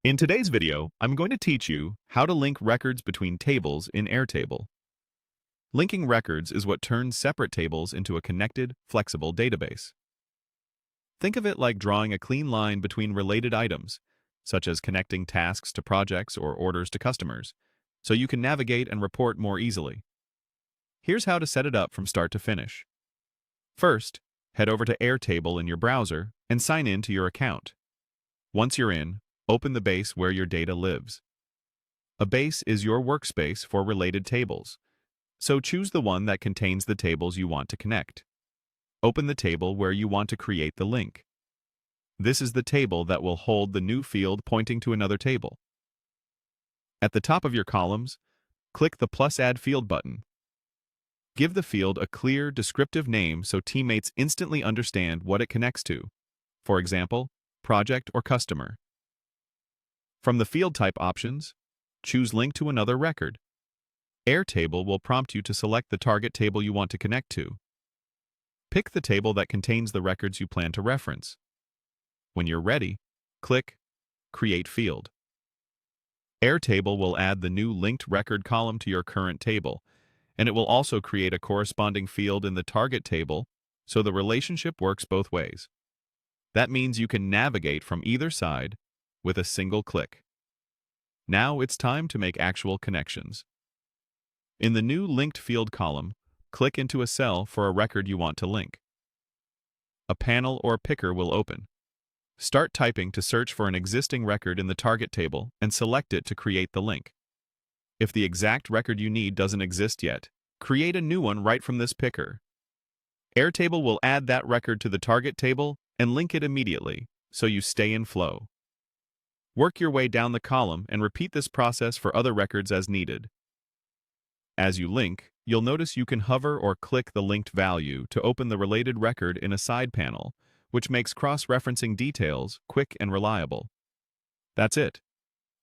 In today's video, I'm going to teach you how to link records between tables in Airtable. Linking records is what turns separate tables into a connected, flexible database. Think of it like drawing a clean line between related items, such as connecting tasks to projects or orders to customers, so you can navigate and report more easily. Here's how to set it up from start to finish. First, head over to Airtable in your browser and sign in to your account. Once you're in, open the base where your data lives. A base is your workspace for related tables, so choose the one that contains the tables you want to connect. Open the table where you want to create the link. This is the table that will hold the new field pointing to another table. At the top of your columns, click the +Add Field button. Give the field a clear, descriptive name so teammates instantly understand what it connects to. For example, project or customer. From the field type options, choose Link to another record. Airtable will prompt you to select the target table you want to connect to. Pick the table that contains the records you plan to reference. When you're ready, click Create Field. Airtable will add the new linked record column to your current table, and it will also create a corresponding field in the target table, so the relationship works both ways. That means you can navigate from either side with a single click. Now it's time to make actual connections. In the new Linked Field column, click into a cell for a record you want to link. A panel or picker will open. Start typing to search for an existing record in the target table and select it to create the link. If the exact record you need doesn't exist yet, create a new one right from this picker. Airtable will add that record to the target table and link it immediately, so you stay in flow. Work your way down the column and repeat this process for other records as needed. As you link, you'll notice you can hover or click the linked value to open the related record in a side panel, which makes cross-referencing details quick and reliable. That's it.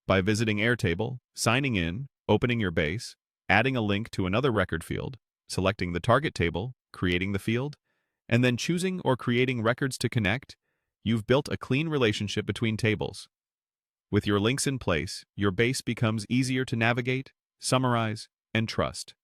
By visiting Airtable, signing in, opening your base, adding a link to another record field, selecting the target table, creating the field, and then choosing or creating records to connect, you've built a clean relationship between tables. With your links in place, your base becomes easier to navigate, summarize, and trust.